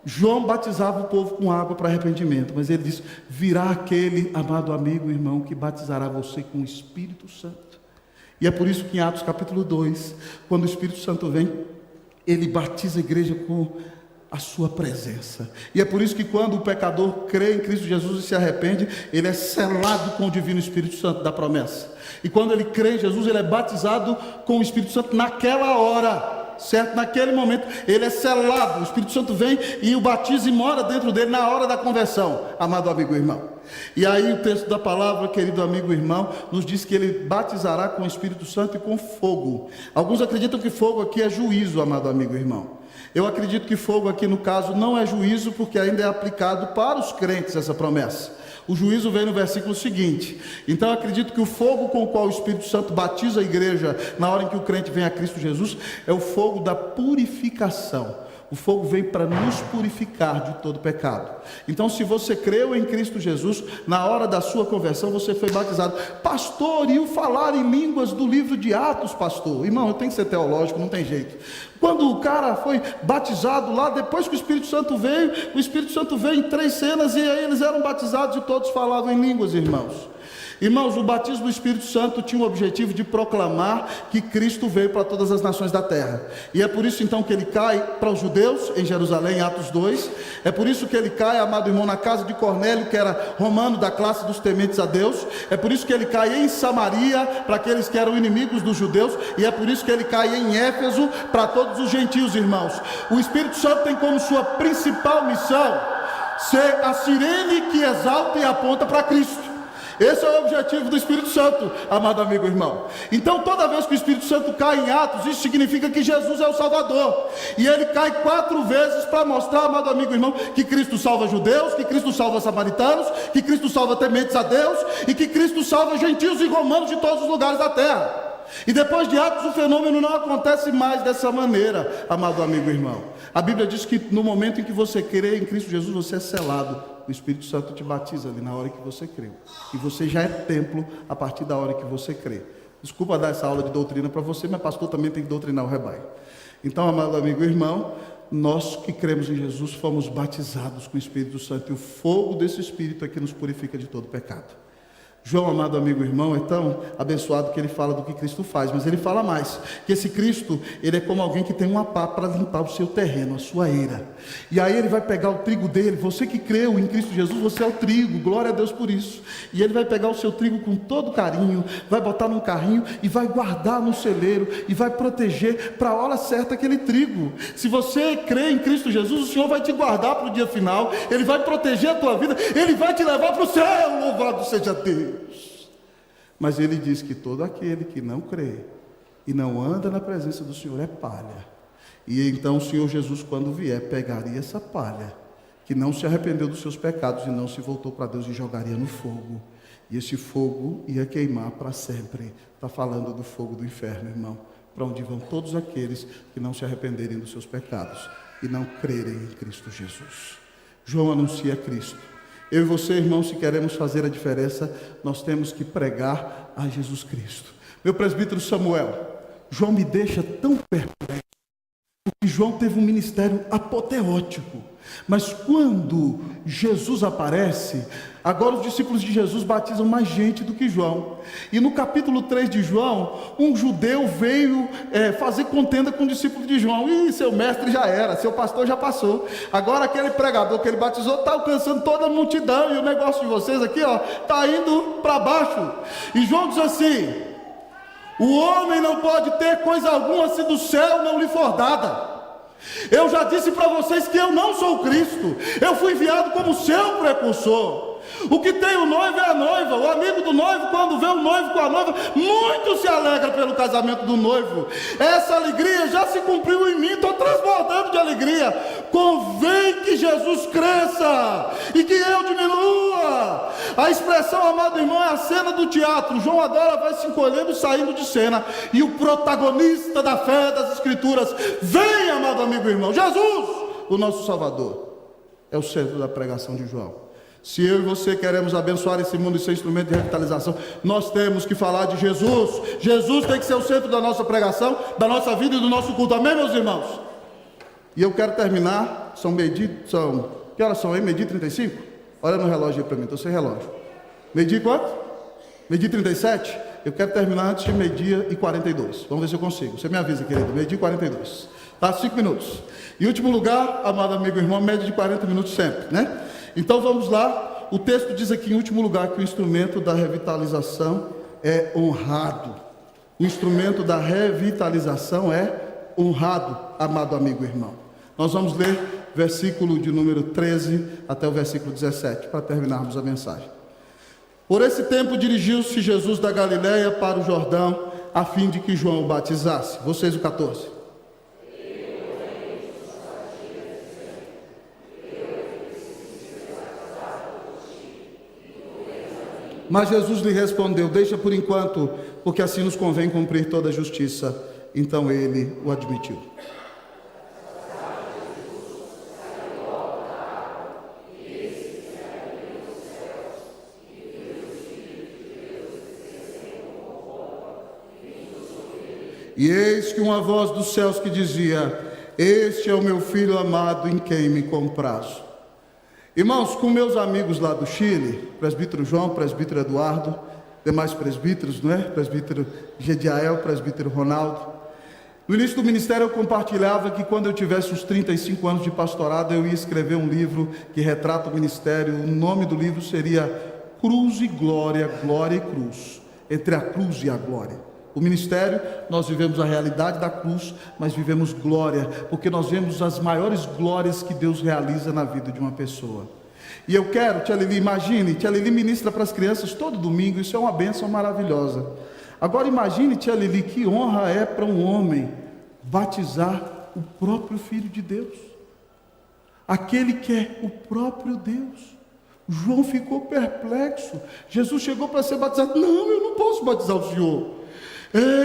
João batizava o povo com água para arrependimento, mas ele diz: virá aquele, amado amigo e irmão, que batizará você com o Espírito Santo. E é por isso que em Atos capítulo 2, quando o Espírito Santo vem, ele batiza a igreja com a sua presença. E é por isso que quando o pecador crê em Cristo Jesus e se arrepende, ele é selado com o divino Espírito Santo da promessa. E quando ele crê em Jesus, ele é batizado com o Espírito Santo naquela hora. certo? Naquele momento, ele é selado, o Espírito Santo vem e o batiza e mora dentro dele na hora da conversão, amado amigo e irmão. E aí o texto da palavra, querido amigo e irmão, nos diz que ele batizará com o Espírito Santo e com fogo. Alguns acreditam que fogo aqui é juízo, amado amigo e irmão. Eu acredito que fogo aqui no caso não é juízo, porque ainda é aplicado para os crentes essa promessa. O juízo vem no versículo seguinte. Então eu acredito que o fogo com o qual o Espírito Santo batiza a igreja na hora em que o crente vem a Cristo Jesus é o fogo da purificação. O fogo vem para nos purificar de todo pecado. Então, se você creu em Cristo Jesus, na hora da sua conversão, você foi batizado. Pastor, e o falar em línguas do livro de Atos, pastor? Irmão, eu tenho que ser teológico, não tem jeito. Quando o cara foi batizado lá, depois que o Espírito Santo veio em 3 cenas, e aí eles eram batizados e todos falavam em línguas, irmãos. Irmãos, o batismo do Espírito Santo tinha o objetivo de proclamar que Cristo veio para todas as nações da terra. E é por isso então que ele cai para os judeus em Jerusalém, Atos 2. É por isso que ele cai, amado irmão, na casa de Cornélio, que era romano da classe dos tementes a Deus. É por isso que ele cai em Samaria, para aqueles que eram inimigos dos judeus. E é por isso que ele cai em Éfeso, para todos os gentios, irmãos. O Espírito Santo tem como sua principal missão ser a sirene que exalta e aponta para Cristo. Esse é o objetivo do Espírito Santo, amado amigo e irmão. Então toda vez que o Espírito Santo cai em Atos, isso significa que Jesus é o Salvador. E ele cai 4 vezes para mostrar, amado amigo e irmão, que Cristo salva judeus, que Cristo salva samaritanos, que Cristo salva tementes a Deus, e que Cristo salva gentios e romanos de todos os lugares da terra. E depois de Atos, o fenômeno não acontece mais dessa maneira, amado amigo e irmão. A Bíblia diz que no momento em que você crê em Cristo Jesus, você é selado. O Espírito Santo te batiza ali na hora que você creu. E você já é templo a partir da hora que você crê. Desculpa dar essa aula de doutrina para você, mas pastor também tem que doutrinar o rebanho. Então, amado amigo e irmão, nós que cremos em Jesus fomos batizados com o Espírito Santo. E o fogo desse Espírito é que nos purifica de todo pecado. João, amado amigo e irmão, é tão abençoado que ele fala do que Cristo faz, mas ele fala mais, que esse Cristo, ele é como alguém que tem uma pá para limpar o seu terreno, a sua eira, e aí ele vai pegar o trigo dele. Você que creu em Cristo Jesus, você é o trigo, glória a Deus por isso, e ele vai pegar o seu trigo com todo carinho, vai botar num carrinho e vai guardar no celeiro, e vai proteger para a hora certa aquele trigo. Se você crê em Cristo Jesus, o Senhor vai te guardar para o dia final, ele vai proteger a tua vida, ele vai te levar para o céu, louvado seja Deus. Mas ele diz que todo aquele que não crê e não anda na presença do Senhor é palha. E então o Senhor Jesus, quando vier, pegaria essa palha, que não se arrependeu dos seus pecados e não se voltou para Deus, e jogaria no fogo. E esse fogo ia queimar para sempre. Está falando do fogo do inferno, irmão, para onde vão todos aqueles que não se arrependerem dos seus pecados e não crerem em Cristo Jesus. João anuncia Cristo. Eu e você, irmão, se queremos fazer a diferença, nós temos que pregar a Jesus Cristo. Meu presbítero Samuel, João me deixa tão perplexo, porque João teve um ministério apoteótico, mas quando Jesus aparece, agora os discípulos de Jesus batizam mais gente do que João. E no capítulo 3 de João, um judeu veio fazer contenda com o discípulo de João. E seu mestre já era, seu pastor já passou. Agora aquele pregador que ele batizou está alcançando toda a multidão, e o negócio de vocês aqui está indo para baixo. E João diz assim: o homem não pode ter coisa alguma se do céu não lhe for dada. Eu já disse para vocês que eu não sou o Cristo, eu fui enviado como seu precursor. O que tem o noivo é a noiva. O amigo do noivo, quando vê o noivo com a noiva, muito se alegra pelo casamento do noivo. Essa alegria já se cumpriu em mim, estou transbordando de alegria. Convém que Jesus cresça e que eu diminua. A expressão, amado irmão, é a cena do teatro. João agora vai se encolhendo e saindo de cena, e o protagonista da fé das Escrituras vem, amado amigo e irmão. Jesus, o nosso Salvador, é o centro da pregação de João. Se eu e você queremos abençoar esse mundo e ser instrumento de revitalização, nós temos que falar de Jesus. Jesus tem que ser o centro da nossa pregação, da nossa vida e do nosso culto. Amém, meus irmãos? E eu quero terminar, que horas são aí? 12h35? Olha no relógio aí para mim, estou sem relógio. Meio-dia quanto? 12h37? Eu quero terminar antes de 12h42. Vamos ver se eu consigo. Você me avisa, querido. 12h42. Tá, 5 minutos. Em último lugar, amado amigo e irmão, média de 40 minutos sempre, né? Então vamos lá. O texto diz aqui em último lugar que o instrumento da revitalização é honrado. O instrumento da revitalização é honrado, amado amigo e irmão. Nós vamos ler versículo de número 13 até o versículo 17, para terminarmos a mensagem. Por esse tempo dirigiu-se Jesus da Galiléia para o Jordão, a fim de que João o batizasse. Vocês o 14. Mas Jesus lhe respondeu: deixa por enquanto, porque assim nos convém cumprir toda a justiça. Então ele o admitiu. E eis que uma voz dos céus que dizia: este é o meu filho amado, em quem me comprazo. Irmãos, com meus amigos lá do Chile, presbítero João, presbítero Eduardo, demais presbíteros, não é? Presbítero Gediael, presbítero Ronaldo. No início do ministério eu compartilhava que quando eu tivesse uns 35 anos de pastorado, eu ia escrever um livro que retrata o ministério. O nome do livro seria Cruz e Glória, Glória e Cruz, entre a cruz e a glória. O ministério, nós vivemos a realidade da cruz, mas vivemos glória, porque nós vemos as maiores glórias que Deus realiza na vida de uma pessoa. E eu quero, tia Lili, imagine, tia Lili ministra para as crianças todo domingo, isso é uma bênção maravilhosa. Agora imagine, tia Lili, que honra é para um homem batizar o próprio Filho de Deus, aquele que é o próprio Deus. João ficou perplexo. Jesus chegou para ser batizado: não, eu não posso batizar o Senhor.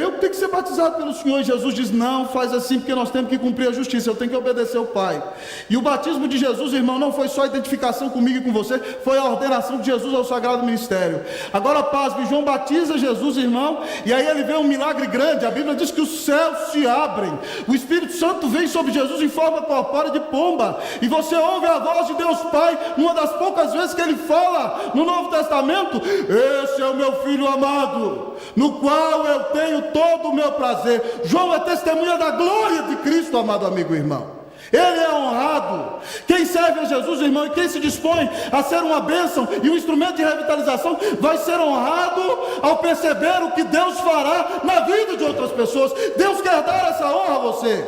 Eu tenho que ser batizado pelo Senhor. E Jesus diz: não, faz assim, porque nós temos que cumprir a justiça, eu tenho que obedecer ao Pai. E o batismo de Jesus, irmão, não foi só a identificação comigo e com você, foi a ordenação de Jesus ao sagrado ministério. Agora pasme, João batiza Jesus, irmão, e aí ele vê um milagre grande. A Bíblia diz que os céus se abrem, o Espírito Santo vem sobre Jesus em forma corpórea de pomba, e você ouve a voz de Deus Pai, uma das poucas vezes que ele fala no Novo Testamento: esse é o meu Filho amado, no qual eu tenho todo o meu prazer. João é testemunha da glória de Cristo, amado amigo e irmão. Ele é honrado. Quem serve a Jesus, irmão, e quem se dispõe a ser uma bênção e um instrumento de revitalização, vai ser honrado ao perceber o que Deus fará na vida de outras pessoas. Deus quer dar essa honra a você.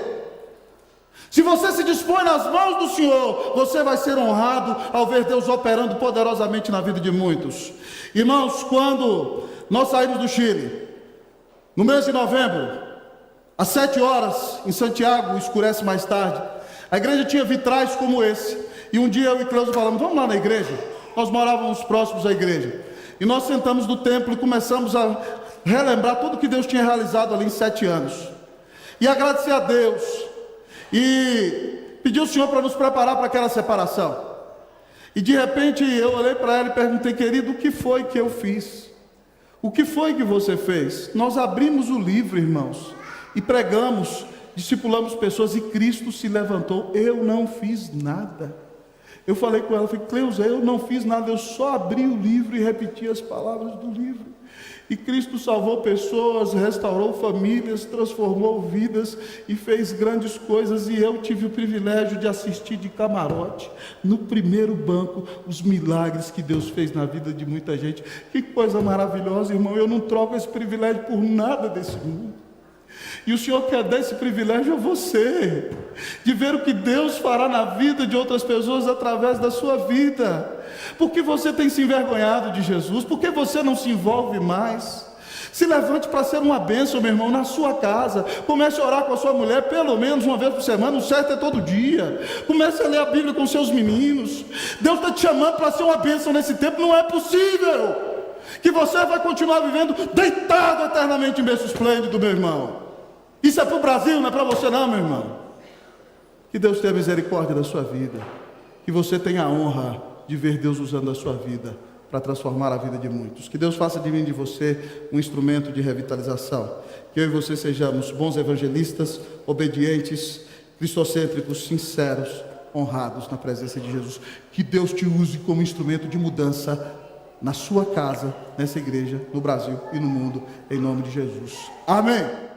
Se você se dispõe nas mãos do Senhor, você vai ser honrado ao ver Deus operando poderosamente na vida de muitos. Irmãos, quando nós saímos do Chile, no mês de novembro, às 7 horas, em Santiago, escurece mais tarde, a igreja tinha vitrais como esse, e um dia eu e Cleusa falamos: vamos lá na igreja. Nós morávamos próximos à igreja, e nós sentamos no templo e começamos a relembrar tudo que Deus tinha realizado ali em 7 anos, e agradecer a Deus, e pedir ao Senhor para nos preparar para aquela separação. E de repente eu olhei para ela e perguntei: querido, o que foi que eu fiz? O que foi que você fez? Nós abrimos o livro, irmãos, e pregamos, discipulamos pessoas, e Cristo se levantou. Eu não fiz nada. Eu falei com ela, falei: Cleusa, eu não fiz nada, eu só abri o livro e repeti as palavras do livro. E Cristo salvou pessoas, restaurou famílias, transformou vidas e fez grandes coisas. E eu tive o privilégio de assistir de camarote, no primeiro banco, os milagres que Deus fez na vida de muita gente. Que coisa maravilhosa, irmão. Eu não troco esse privilégio por nada desse mundo. E o Senhor quer dar esse privilégio a você, de ver o que Deus fará na vida de outras pessoas através da sua vida. Por que você tem se envergonhado de Jesus? Por que você não se envolve mais? Se levante para ser uma bênção, meu irmão, na sua casa. Comece a orar com a sua mulher pelo menos uma vez por semana. O certo é todo dia. Comece a ler a Bíblia com seus meninos. Deus está te chamando para ser uma bênção nesse tempo. Não é possível que você vai continuar vivendo deitado eternamente em berço esplêndido, meu irmão. Isso é para o Brasil, não é para você não, meu irmão. Que Deus tenha misericórdia da sua vida, que você tenha a honra de ver Deus usando a sua vida para transformar a vida de muitos. Que Deus faça de mim e de você um instrumento de revitalização. Que eu e você sejamos bons evangelistas, obedientes, cristocêntricos, sinceros, honrados na presença de Jesus. Que Deus te use como instrumento de mudança na sua casa, nessa igreja, no Brasil e no mundo, em nome de Jesus. Amém.